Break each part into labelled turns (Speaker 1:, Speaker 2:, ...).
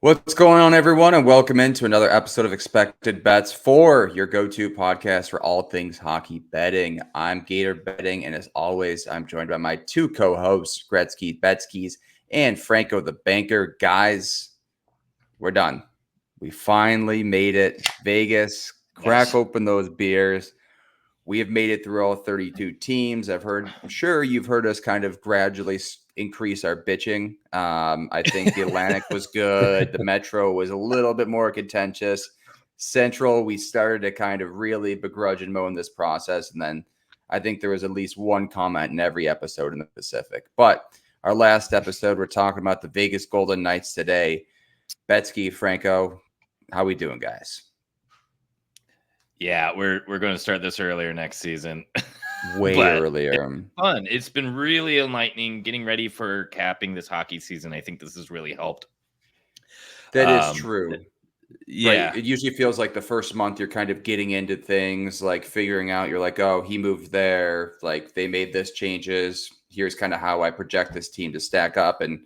Speaker 1: What's going on, everyone, and welcome into another episode of Expected Bets for your go-to podcast for all things hockey betting. I'm Gator Betting, and as always, I'm joined by my two co-hosts, Gretzky Betskis and Franco the Banker. Guys, we're done. We finally made it. Vegas, crack open those beers. We have made it through all 32 teams. I'm sure you've heard us kind of gradually increase our bitching. I think the Atlantic was good. The Metro was a little bit more contentious. Central, we started to kind of really begrudge and moan this process. And then I think there was at least one comment in every episode in the Pacific. But our last episode, we're talking about the Vegas Golden Knights today. Betsky, Franco, how we doing, guys?
Speaker 2: Yeah, we're going to start this earlier next season.
Speaker 1: Way earlier.
Speaker 2: It's fun. It's been really enlightening getting ready for capping this hockey season. I think this has really helped.
Speaker 1: That is true.
Speaker 2: Yeah.
Speaker 1: Right. It usually feels like the first month you're kind of getting into things, like figuring out, you're like, oh, he moved there. Like they made this changes. Here's kind of how I project this team to stack up. And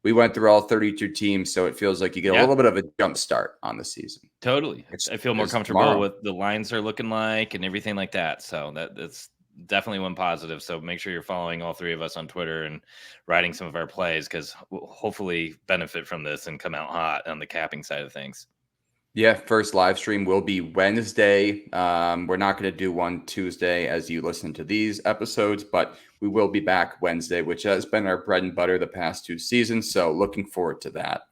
Speaker 1: we went through all 32 teams, so it feels like you get a little bit of a jump start on the season.
Speaker 2: Totally. I feel more comfortable with the lines are looking like and everything like that. So that's definitely one positive. So make sure you're following all three of us on Twitter and writing some of our plays because we'll hopefully benefit from this and come out hot on the capping side of things.
Speaker 1: Yeah, first live stream will be Wednesday. We're not going to do one Tuesday as you listen to these episodes, but we will be back Wednesday, which has been our bread and butter the past two seasons. So looking forward to that.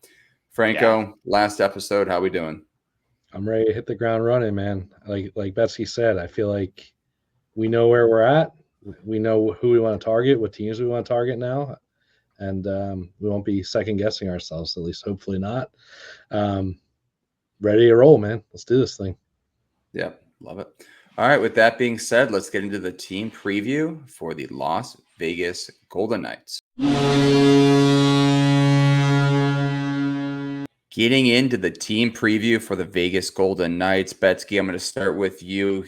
Speaker 1: Franco, last episode, how we doing?
Speaker 3: I'm ready to hit the ground running, man. Like Betsy said, I feel like we know where we're at. We know who we want to target, what teams we want to target now. And we won't be second guessing ourselves, at least hopefully not. Ready to roll, man. Let's do this thing.
Speaker 1: Yep, love it. All right, with that being said, let's get into the team preview for the Las Vegas Golden Knights. Getting into the team preview for the Vegas Golden Knights, Betsky, I'm going to start with you.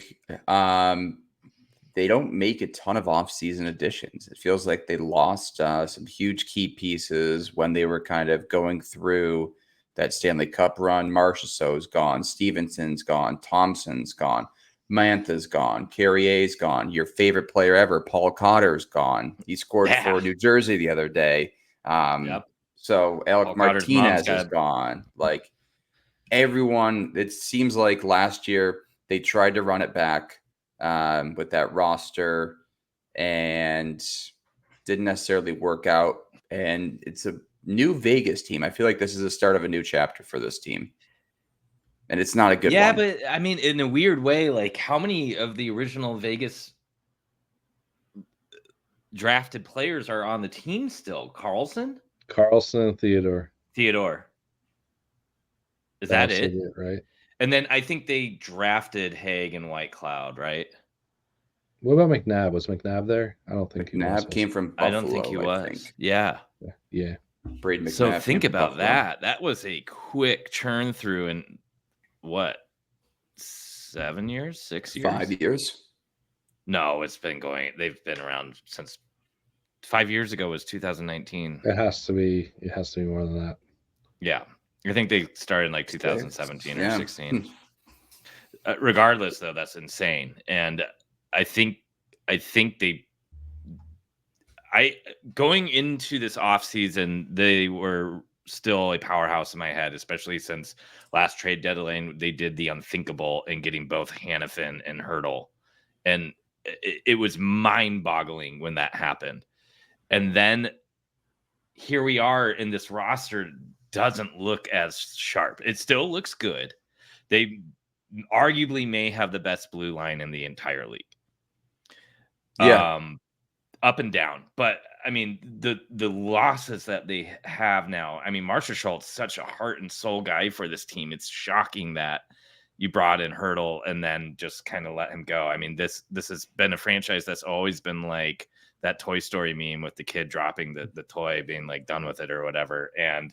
Speaker 1: They don't make a ton of offseason additions. It feels like they lost some huge key pieces when they were kind of going through that Stanley Cup run. Marchessault's gone. Stevenson's gone. Thompson's gone. Mantha's gone. Carrier's gone. Your favorite player ever, Paul Cotter's gone. He scored for New Jersey the other day. So Alec Martinez is gone. Like everyone, it seems like last year they tried to run it back with that roster and didn't necessarily work out. And it's a new Vegas team. I feel like this is the start of a new chapter for this team. And it's not a good one.
Speaker 2: Yeah, but I mean, in a weird way, like how many of the original Vegas drafted players are on the team still? Carlson,
Speaker 3: Theodore.
Speaker 2: Is that it?
Speaker 3: Right.
Speaker 2: And then I think they drafted Haig and White Cloud, right?
Speaker 3: What about McNabb? Was McNabb there? I don't think
Speaker 1: McNabb came from Buffalo.
Speaker 2: I don't think he was. Yeah.
Speaker 1: Braden McNabb.
Speaker 2: So think about that. That was a quick churn through in what? 7 years? 6 years?
Speaker 1: 5 years?
Speaker 2: No, it's been going. They've been around since 5 years ago was 2019.
Speaker 3: It has to be more than that.
Speaker 2: Yeah. I think they started in like 2017 or 16. Regardless, though, that's insane. And I think going into this offseason, they were still a powerhouse in my head, especially since last trade deadline, they did the unthinkable in getting both Hanifin and Hertl. And it was mind-boggling when that happened. And then here we are, and this roster doesn't look as sharp. It still looks good. They arguably may have the best blue line in the entire league. Up and down. But I mean, the losses that they have now, I mean, Marchessault's such a heart and soul guy for this team. It's shocking that you brought in Hertl and then just kind of let him go. I mean, this has been a franchise that's always been like that Toy Story meme with the kid dropping the toy, being like done with it or whatever. And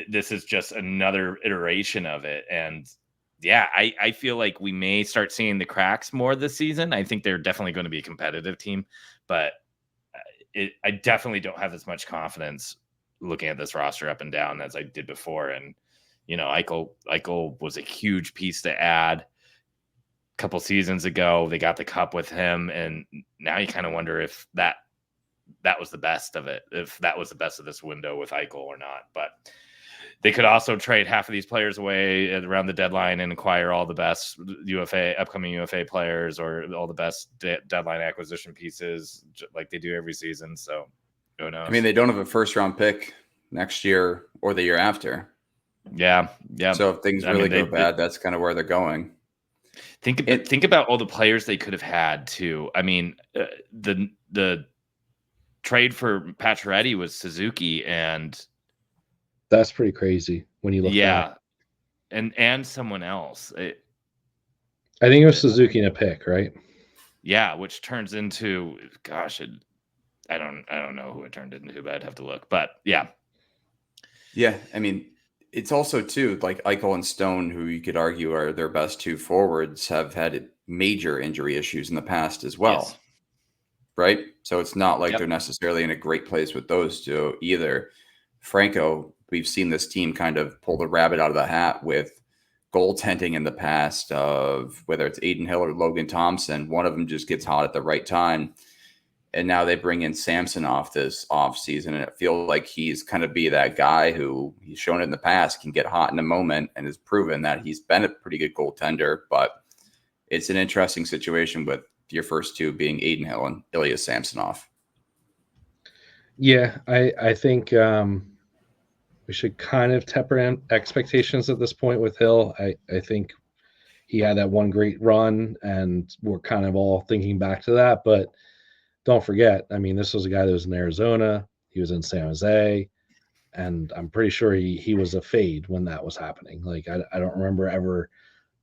Speaker 2: this is just another iteration of it. And yeah, I feel like we may start seeing the cracks more this season. I think they're definitely going to be a competitive team, but I definitely don't have as much confidence looking at this roster up and down as I did before. And, Eichel was a huge piece to add a couple seasons ago. They got the cup with him. And now you kind of wonder if that was the best of it, if that was the best of this window with Eichel or not. But they could also trade half of these players away around the deadline and acquire all the best upcoming UFA players, or all the best deadline acquisition pieces like they do every season. So who knows?
Speaker 1: I mean, they don't have a first round pick next year or the year after.
Speaker 2: Yeah.
Speaker 1: So if things really go bad, that's kind of where they're going.
Speaker 2: Think about all the players they could have had too. I mean, the trade for Pacioretty was Suzuki, and
Speaker 3: that's pretty crazy when you look back.
Speaker 2: And someone else.
Speaker 3: I think it was Suzuki and a pick, right?
Speaker 2: Yeah, which turns into, gosh, I don't know who it turned into, but I'd have to look. But yeah.
Speaker 1: I mean, it's also too like Eichel and Stone, who you could argue are their best two forwards, have had major injury issues in the past as well.
Speaker 2: Yes.
Speaker 1: Right? So it's not like they're necessarily in a great place with those two either. Franco, we've seen this team kind of pull the rabbit out of the hat with goaltending in the past, of whether it's Adin Hill or Logan Thompson. One of them just gets hot at the right time. And now they bring in Samsonov this offseason, and it feels like he's kind of be that guy who he's shown it in the past can get hot in a moment and has proven that he's been a pretty good goaltender. But it's an interesting situation with your first two being Adin Hill and Ilya Samsonov.
Speaker 3: Yeah, I think we should kind of temper expectations at this point with Hill. I think he had that one great run, and we're kind of all thinking back to that. But don't forget, I mean, this was a guy that was in Arizona. He was in San Jose, and I'm pretty sure he was a fade when that was happening. Like, I don't remember ever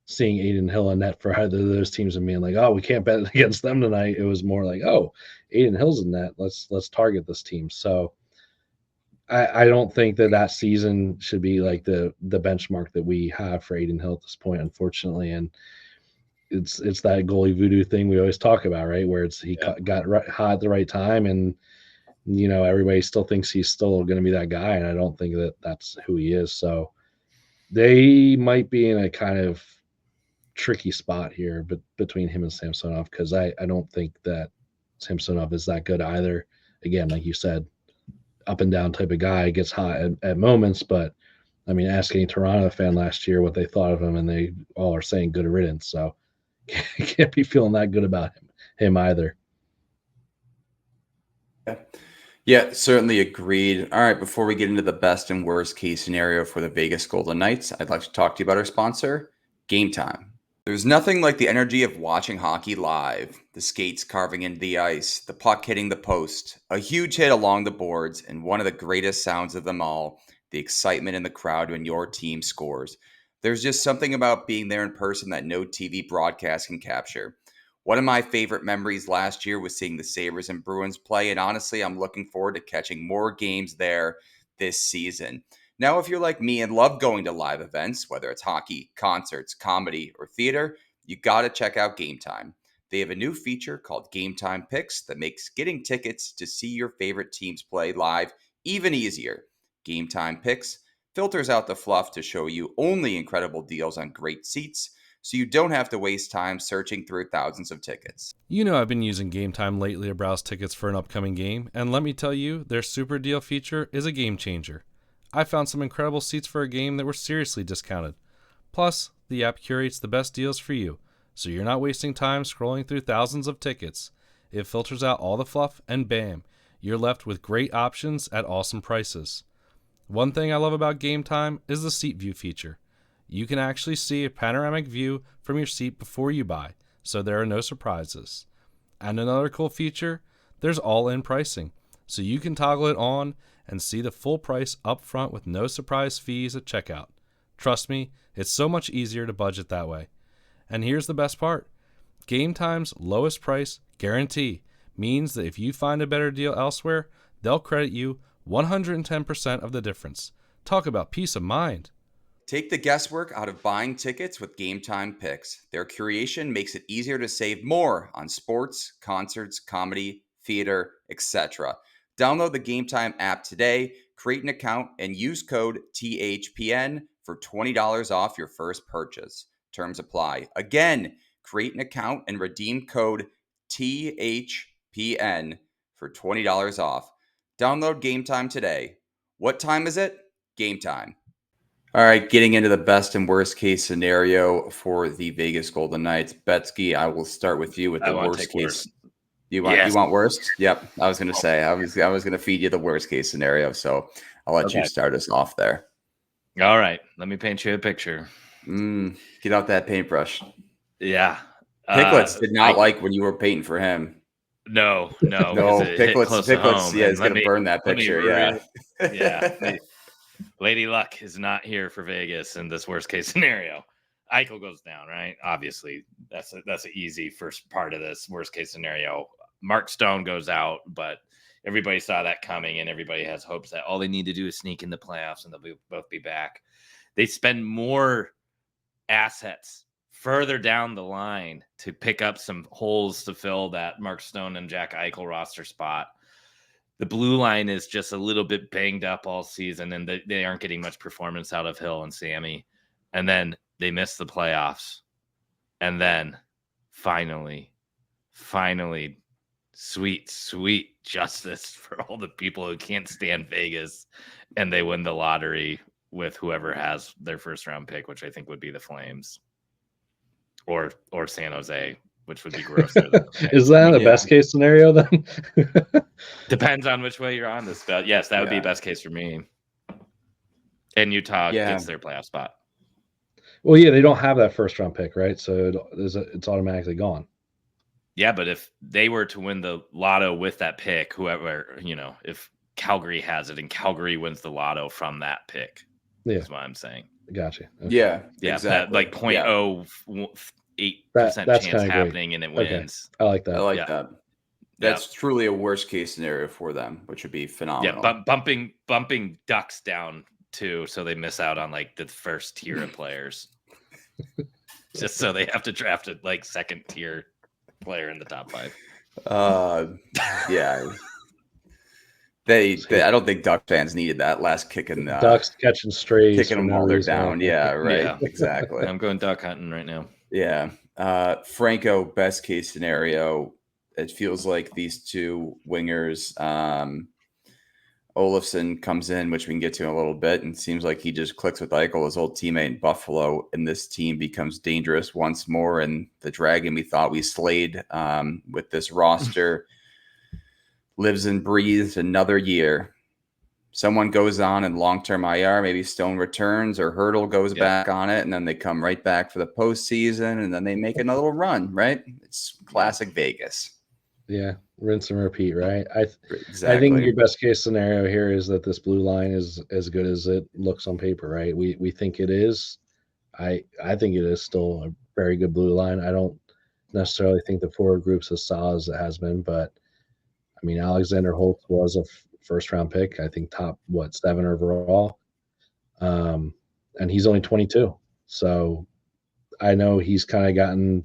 Speaker 3: seeing Adin Hill in net for either of those teams and being like, oh, we can't bet against them tonight. It was more like, oh, Adin Hill's in net. Let's target this team. So I don't think that season should be like the benchmark that we have for Adin Hill at this point, unfortunately. And it's that goalie voodoo thing we always talk about, right? Where he got hot at the right time, and everybody still thinks he's still going to be that guy, and I don't think that's who he is. So they might be in a kind of tricky spot here, but between him and Samsonov, because I don't think that Samsonov is that good either. Again, like you said, up and down type of guy, gets hot at moments, but I mean, ask any Toronto fan last year what they thought of him, and they all are saying good riddance. So can't be feeling that good about him either.
Speaker 1: Yeah, certainly agreed. All right, before we get into the best and worst case scenario for the Vegas Golden Knights, I'd like to talk to you about our sponsor, Game Time. There's nothing like the energy of watching hockey live. The skates carving into the ice, the puck hitting the post, a huge hit along the boards, and one of the greatest sounds of them all, the excitement in the crowd when your team scores. There's just something about being there in person that no TV broadcast can capture. One of my favorite memories last year was seeing the Sabres and Bruins play, and honestly, I'm looking forward to catching more games there this season. Now, if you're like me and love going to live events, whether it's hockey, concerts, comedy, or theater, you got to check out Game Time. They have a new feature called Game Time Picks that makes getting tickets to see your favorite teams play live even easier. Game Time Picks filters out the fluff to show you only incredible deals on great seats, so you don't have to waste time searching through thousands of tickets.
Speaker 4: I've been using Game Time lately to browse tickets for an upcoming game, and let me tell you, their super deal feature is a game changer. I found some incredible seats for a game that were seriously discounted. Plus, the app curates the best deals for you, so you're not wasting time scrolling through thousands of tickets. It filters out all the fluff, and bam, you're left with great options at awesome prices. One thing I love about Game Time is the seat view feature. You can actually see a panoramic view from your seat before you buy, so there are no surprises. And another cool feature, there's all-in pricing, so you can toggle it on and see the full price up front with no surprise fees at checkout. Trust me, it's so much easier to budget that way. And here's the best part. Game Time's lowest price guarantee means that if you find a better deal elsewhere, they'll credit you 110% of the difference. Talk about peace of mind.
Speaker 1: Take the guesswork out of buying tickets with Game Time Picks. Their curation makes it easier to save more on sports, concerts, comedy, theater, etc. Download the Game Time app today, Create an account and use code THPN for $20 off your first purchase. Terms apply. Again, create an account and redeem code THPN for $20 off. Download Game Time today. What time is it? Game time. All right, getting into the best and worst case scenario for the Vegas Golden Knights. Betsky, I will start with you with the worst case. You want worst? Yep. I was going to say I was going to feed you the worst case scenario, so I'll let you start us off there.
Speaker 2: All right, let me paint you a picture.
Speaker 1: Get out that paintbrush.
Speaker 2: Yeah.
Speaker 1: Picklets did not like when you were painting for him.
Speaker 2: No.
Speaker 1: Picklets. Yeah, he's going to burn that picture.
Speaker 2: Yeah. Lady Luck is not here for Vegas in this worst case scenario. Eichel goes down, right? Obviously, that's an easy first part of this worst case scenario. Mark Stone goes out, but everybody saw that coming, and everybody has hopes that all they need to do is sneak in the playoffs, and they'll both be back. They spend more assets further down the line to pick up some holes to fill that Mark Stone and Jack Eichel roster spot. The blue line is just a little bit banged up all season, and they aren't getting much performance out of Hill and Sammy. And then they miss the playoffs. And then finally, sweet justice for all the people who can't stand Vegas, and they win the lottery with whoever has their first round pick, which I think would be the Flames or San Jose, which would be grosser.
Speaker 3: Is that the best case scenario then?
Speaker 2: Depends on which way you're on this. But yes, that would be best case for me. And Utah gets their playoff spot.
Speaker 3: Well, yeah, they don't have that first round pick, right? So it's automatically gone.
Speaker 2: Yeah, but if they were to win the lotto with that pick, whoever, if Calgary has it and Calgary wins the lotto from that pick, is what I'm saying.
Speaker 3: Gotcha.
Speaker 1: Okay. Yeah, exactly.
Speaker 2: That like 0.08% chance happening, and it wins.
Speaker 3: Okay. I like that.
Speaker 1: I like that. That's truly a worst case scenario for them, which would be phenomenal.
Speaker 2: Yeah, bumping Ducks down too, so they miss out on like the first tier of players. Just so they have to draft a like second tier player in the top 5.
Speaker 1: Yeah. They I don't think Duck fans needed that last kick in the
Speaker 3: Ducks catching strays,
Speaker 1: kicking them while they're down. Yeah, right.
Speaker 2: Yeah.
Speaker 1: Exactly.
Speaker 2: I'm going duck hunting right now.
Speaker 1: Yeah. Franco, best case scenario. It feels like these two wingers, Olofsson comes in, which we can get to in a little bit, and seems like he just clicks with Eichel, his old teammate in Buffalo, and this team becomes dangerous once more. And the dragon we thought we slayed with this roster lives and breathes another year. Someone goes on in long-term IR, maybe Stone returns or Hurdle goes back on it, and then they come right back for the postseason, and then they make another run, right? It's classic Vegas.
Speaker 3: Yeah, rinse and repeat, right? I think your best case scenario here is that this blue line is as good as it looks on paper, right? We think it is. I think it is still a very good blue line. I don't necessarily think the forward group's as solid as it has been, but I mean, Alexander Holtz was a first round pick, I think top 7 overall. And he's only 22. So I know he's kind of gotten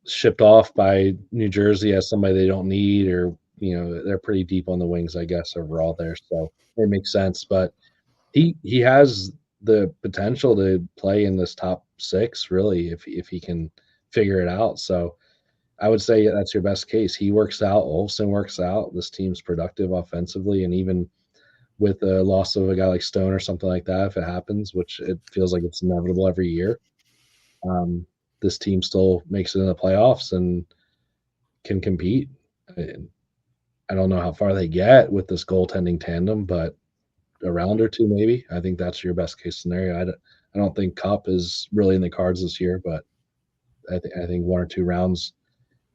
Speaker 3: shipped off by New Jersey as somebody they don't need, or they're pretty deep on the wings, I guess, overall there. So it makes sense. But he has the potential to play in this top 6, really, if he can figure it out. So I would say that's your best case. He works out, Olofsson works out, this team's productive offensively, and even with the loss of a guy like Stone or something like that, if it happens, which it feels like it's inevitable every year, this team still makes it in the playoffs and can compete. I don't know how far they get with this goaltending tandem, but a round or two maybe. I think that's your best case scenario. I don't think Cup is really in the cards this year, but I think 1 or 2 rounds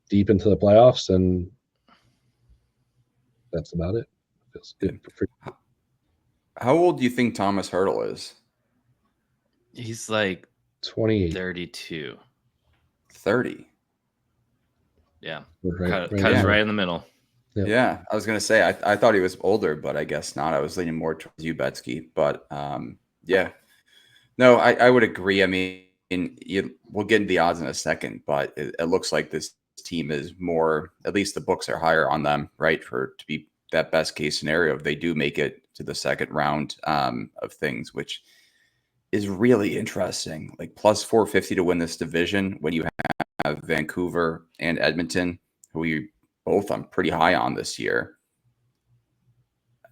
Speaker 3: deep into the playoffs, and that's about it. Feels good.
Speaker 1: How old do you think Thomas Hurdle is?
Speaker 2: He's like
Speaker 3: 28,
Speaker 2: 32.
Speaker 1: 30.
Speaker 2: Yeah,
Speaker 3: right
Speaker 2: right in the middle.
Speaker 3: Yep.
Speaker 1: Yeah, I was gonna say I thought he was older, but I guess not. I was leaning more towards you, Betsky. But yeah, no, I would agree. I mean, we'll get into the odds in a second, but it looks like this team is more. At least the books are higher on them, right? To be that best case scenario if they do make it to the second round of things, which is really interesting. Like plus 450 to win this division when you have Vancouver and Edmonton, who you both I'm pretty high on this year.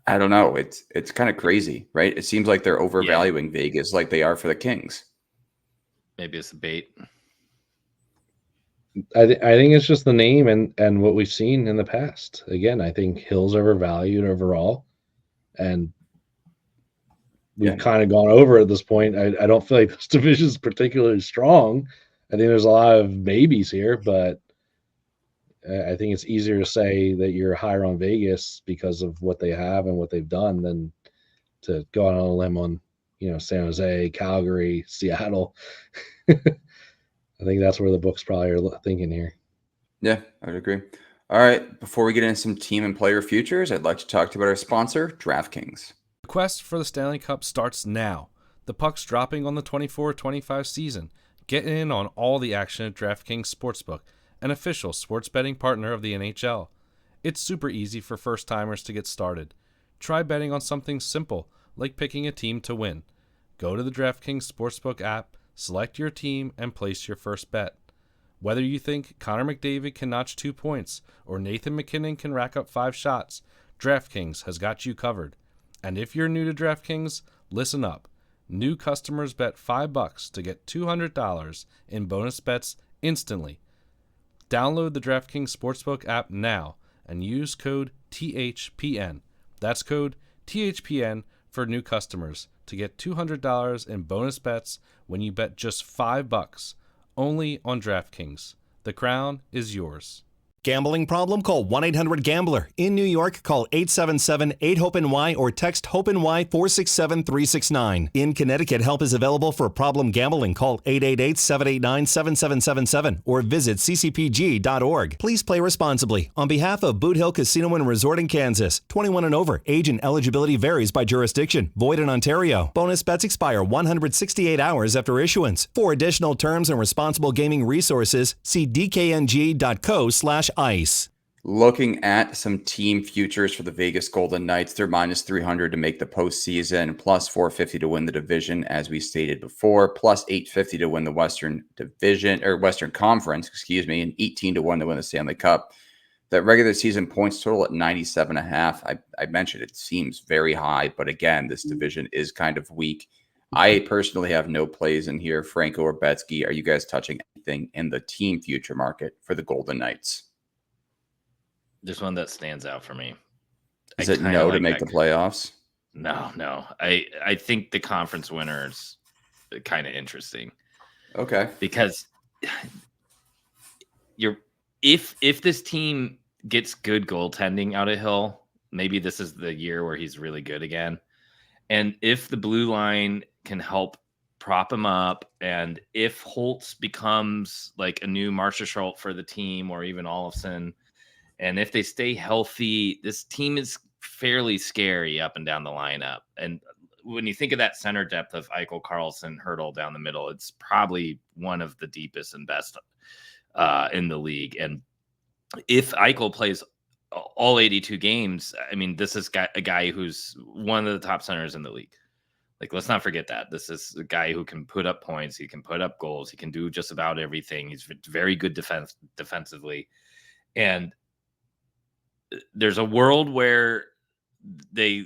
Speaker 1: I don't know. It's kind of crazy, right? It seems like they're overvaluing Vegas like they are for the Kings.
Speaker 2: Maybe it's a bait.
Speaker 3: I think it's just the name and what we've seen in the past. Again, I think Hill's overvalued overall, and we've kind of gone over at this point. I don't feel like this division is particularly strong. I think there's a lot of maybes here, but I think it's easier to say that you're higher on Vegas because of what they have and what they've done than to go out on a limb on, San Jose, Calgary, Seattle. I think that's where the books probably are thinking here.
Speaker 1: Yeah, I would agree. All right, before we get into some team and player futures, I'd like to talk to you about our sponsor, DraftKings.
Speaker 4: The quest for the Stanley Cup starts now. The puck's dropping on the 24-25 season. Get in on all the action at DraftKings Sportsbook, an official sports betting partner of the NHL. It's super easy for first-timers to get started. Try betting on something simple, like picking a team to win. Go to the DraftKings Sportsbook app, select your team, and place your first bet. Whether you think Connor McDavid can notch 2 points or Nathan MacKinnon can rack up 5 shots, DraftKings has got you covered. And if you're new to DraftKings, listen up. New customers bet $5 to get $200 in bonus bets instantly. Download the DraftKings Sportsbook app now and use code THPN. That's code THPN for new customers to get $200 in bonus bets when you bet just $5. Only on DraftKings. The crown is yours.
Speaker 5: Gambling problem? Call 1-800-GAMBLER. In New York, call 877-8-HOPE-NY or text HOPE-NY 467-369. In Connecticut, help is available for problem gambling. Call 888-789-7777 or visit ccpg.org. Please play responsibly. On behalf of Boot Hill Casino and Resort in Kansas, 21 and over. Age and eligibility varies by jurisdiction. Void in Ontario. Bonus bets expire 168 hours after issuance. For additional terms and responsible gaming resources, see dkng.co/ice.
Speaker 1: Looking at some team futures for the Vegas Golden Knights, they're minus 300 to make the postseason, plus 450 to win the division, as we stated before, plus 850 to win the Western Division or Western Conference, and 18 to 1 to win the Stanley Cup. That regular season points total at 97.5. I mentioned it seems very high, but again, this division is kind of weak. I personally have no plays in here. Franco or Betsky, are you guys touching anything in the team future market for the Golden Knights?
Speaker 2: There's one that stands out for me.
Speaker 1: Is it no to make the playoffs?
Speaker 2: No. I think the conference winner is kind of interesting.
Speaker 1: Okay.
Speaker 2: Because if this team gets good goaltending out of Hill, maybe this is the year where he's really good again. And if the blue line can help prop him up, and if Holtz becomes like a new Marchessault for the team, or even Olofsson, and if they stay healthy, this team is fairly scary up and down the lineup. And when you think of that center depth of Eichel, Karlsson, Hertl down the middle, it's probably one of the deepest and best in the league. And if Eichel plays all 82 games, I mean, this is a guy who's one of the top centers in the league. Like, let's not forget that. This is a guy who can put up points. He can put up goals. He can do just about everything. He's very good defensively. And there's a world where they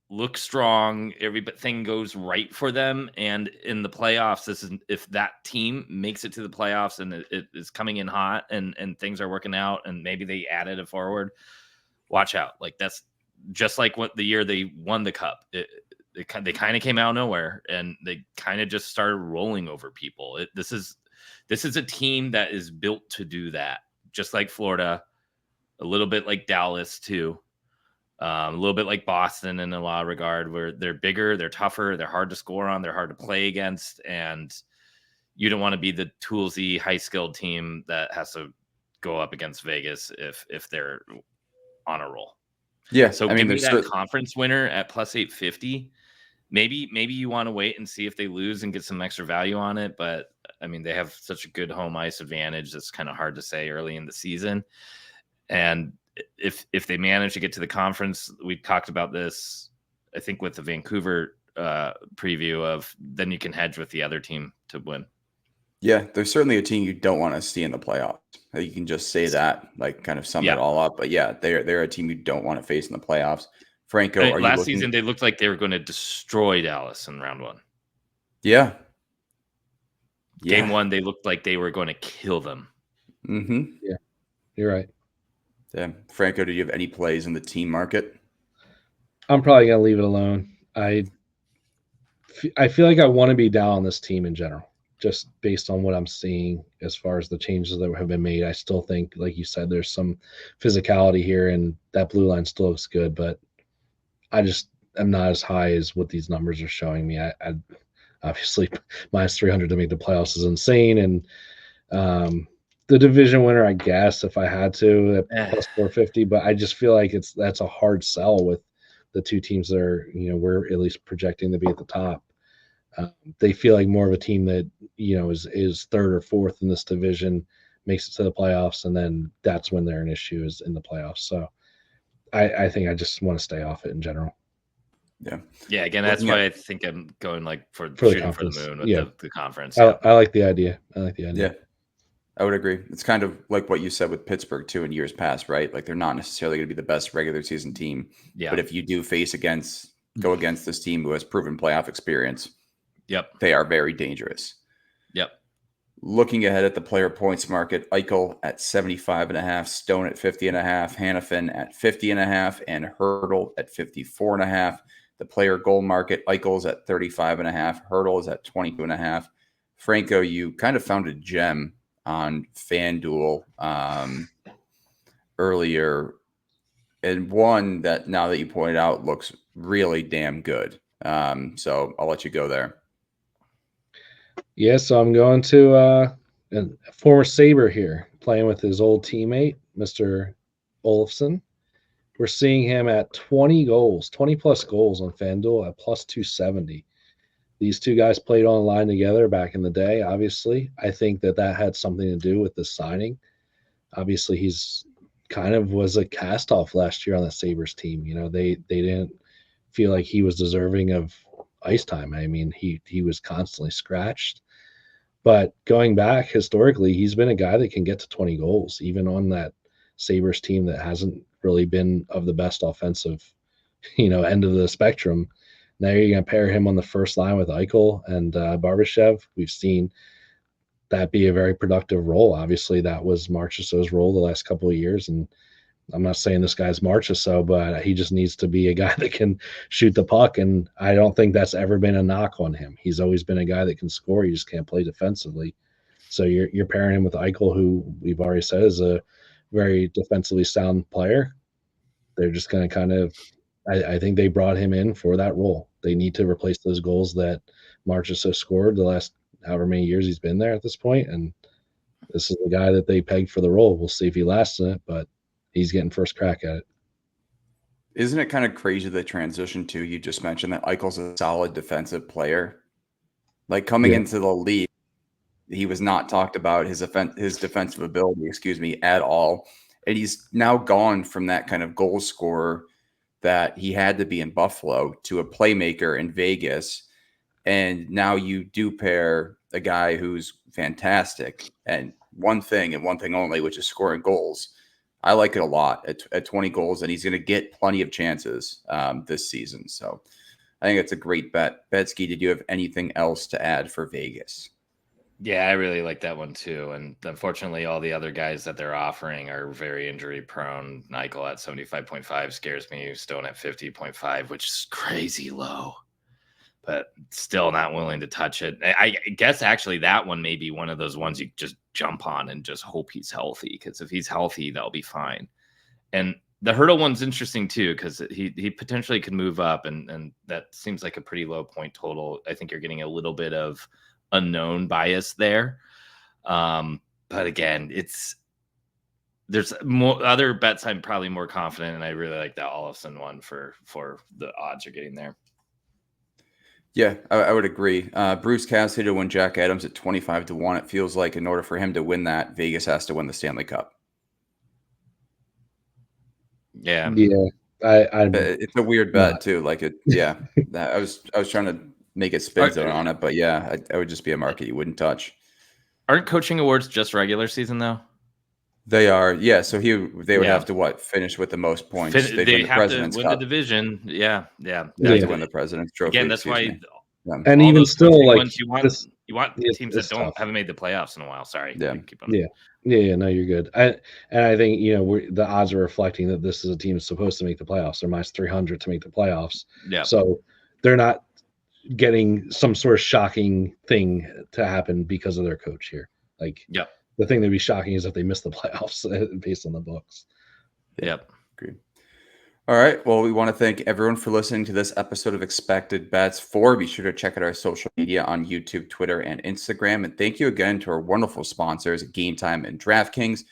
Speaker 2: look strong, everything goes right for them, and in the playoffs, if that team makes it to the playoffs and it is coming in hot and things are working out, and maybe they added a forward, watch out. Like, that's just like what the year they won the cup. They kind of came out of nowhere, and they kind of just started rolling over people. This is a team that is built to do that, just like Florida. A little bit like Dallas too, a little bit like Boston in a lot of regard, where they're bigger, they're tougher, they're hard to score on, they're hard to play against, and you don't want to be the toolsy, high-skilled team that has to go up against Vegas if they're on a roll.
Speaker 1: Yeah,
Speaker 2: so give me that conference winner at plus 850. Maybe you want to wait and see if they lose and get some extra value on it, but I mean, they have such a good home ice advantage. It's kind of hard to say early in the season. And if they manage to get to the conference, we talked about this, I think, with the Vancouver preview of, then you can hedge with the other team to win.
Speaker 1: Yeah, there's certainly a team you don't want to see in the playoffs. You can just say that, like, kind of sum it all up. But yeah, they're a team you don't want to face in the playoffs. Franco, are you
Speaker 2: last
Speaker 1: looking...
Speaker 2: season they looked like they were going to destroy Dallas in round one.
Speaker 1: Yeah.
Speaker 2: Game one, they looked like they were going to kill them.
Speaker 1: Mm-hmm.
Speaker 3: Yeah, you're right.
Speaker 1: Yeah. Franco, do you have any plays in the team market?
Speaker 3: I'm probably gonna leave it alone. I feel like I want to be down on this team in general, just based on what I'm seeing as far as the changes that have been made. I still think, like you said, there's some physicality here, and that blue line still looks good, but I just am not as high as what these numbers are showing me. I obviously minus 300 to make the playoffs is insane, and the division winner, I guess, if I had to, at plus 450, but I just feel like that's a hard sell with the two teams that are, we're at least projecting to be at the top. They feel like more of a team that, is third or fourth in this division, makes it to the playoffs, and then that's when they're an issue, is in the playoffs. So I think I just want to stay off it in general.
Speaker 2: Yeah. Again, that's why I think I'm going for
Speaker 3: shooting
Speaker 2: for the moon with the conference.
Speaker 3: I like the idea.
Speaker 1: Yeah, I would agree. It's kind of like what you said with Pittsburgh too in years past, right? Like, they're not necessarily going to be the best regular season team.
Speaker 2: Yeah.
Speaker 1: But if you do go against this team who has proven playoff experience, they are very dangerous.
Speaker 2: Yep.
Speaker 1: Looking ahead at the player points market, Eichel at 75.5, Stone at 50.5, Hanifin at 50.5, and Hertl at 54.5. The player goal market, Eichel's at 35.5, Hertl is at 22.5. Franco, you kind of found a gem on FanDuel earlier, and one that, now that you pointed out, looks really damn good. So I'll let you go there.
Speaker 3: Yeah, so I'm going to a former Sabre here, playing with his old teammate, Mr. Olofsson. We're seeing him at 20 plus goals on FanDuel at plus 270. These two guys played on the line together back in the day, obviously. I think that had something to do with the signing. Obviously, he's kind of was a cast-off last year on the Sabres team. They didn't feel like he was deserving of ice time. I mean, he was constantly scratched. But going back historically, he's been a guy that can get to 20 goals, even on that Sabres team that hasn't really been of the best offensive, end of the spectrum. Now you're going to pair him on the first line with Eichel and Barbashev. We've seen that be a very productive role. Obviously, that was Marchessault's role the last couple of years, and I'm not saying this guy's Marchessault, but he just needs to be a guy that can shoot the puck, and I don't think that's ever been a knock on him. He's always been a guy that can score. He just can't play defensively. So you're pairing him with Eichel, who we've already said is a very defensively sound player. They're just going to kind of – I think they brought him in for that role. They need to replace those goals that Marchessault scored the last however many years he's been there at this point, and this is the guy that they pegged for the role. We'll see if he lasts in it, but he's getting first crack at it.
Speaker 1: Isn't it kind of crazy the transition too? You just mentioned that Eichel's a solid defensive player. Like, coming into the league, he was not talked about his defensive ability, at all. And he's now gone from that kind of goal scorer that he had to be in Buffalo to a playmaker in Vegas. And now you do pair a guy who's fantastic and one thing and one thing only, which is scoring goals. I like it a lot at 20 goals, and he's going to get plenty of chances this season. So I think it's a great bet. Betsky, did you have anything else to add for Vegas?
Speaker 2: Yeah, I really like that one too. And unfortunately, all the other guys that they're offering are very injury prone. Eichel at 75.5 scares me. Stone at 50.5, which is crazy low, but still not willing to touch it. I guess actually that one may be one of those ones you just jump on and just hope he's healthy, because if he's healthy, that'll be fine. And the Hertl one's interesting too, because he potentially could move up, and that seems like a pretty low point total. I think you're getting a little bit of unknown bias there. But again, there's more other bets I'm probably more confident, and I really like that Olofsson one for the odds you're getting there.
Speaker 1: Yeah, I would agree. Bruce Cassidy to win Jack Adams at 25-1. It feels like in order for him to win that, Vegas has to win the Stanley Cup.
Speaker 2: Yeah.
Speaker 3: I'm
Speaker 1: It's a weird bet too. Like it, yeah. I was trying to make a spin zone on it, but yeah, I would just be a market you wouldn't touch.
Speaker 2: Aren't coaching awards just regular season though?
Speaker 1: They are, yeah. So they would
Speaker 2: Yeah.
Speaker 1: have to finish with the most points.
Speaker 2: They
Speaker 1: win the
Speaker 2: have to
Speaker 1: President's
Speaker 2: win the
Speaker 1: Cup.
Speaker 2: division. Yeah.
Speaker 1: They have to win the President's Trophy.
Speaker 2: Again, that's
Speaker 1: excuse
Speaker 2: why
Speaker 1: me. Yeah.
Speaker 3: and
Speaker 2: all
Speaker 3: even
Speaker 2: those
Speaker 3: still,
Speaker 2: close
Speaker 3: like
Speaker 2: ones you want
Speaker 3: this,
Speaker 2: teams that
Speaker 3: tough.
Speaker 2: haven't made the playoffs in a while. Sorry.
Speaker 1: Yeah.
Speaker 2: Keep on.
Speaker 3: Yeah, no, you're good. I think the odds are reflecting that this is a team that's supposed to make the playoffs. They're minus 300 to make the playoffs.
Speaker 2: Yeah.
Speaker 3: So they're not getting some sort of shocking thing to happen because of their coach here. Like,
Speaker 2: Yep.
Speaker 3: the thing that'd be shocking is if they miss the playoffs based on the books.
Speaker 2: Yep.
Speaker 1: Agreed. All right. Well, we want to thank everyone for listening to this episode of Expected Bets 4. Be sure to check out our social media on YouTube, Twitter, and Instagram. And thank you again to our wonderful sponsors, Game Time and DraftKings.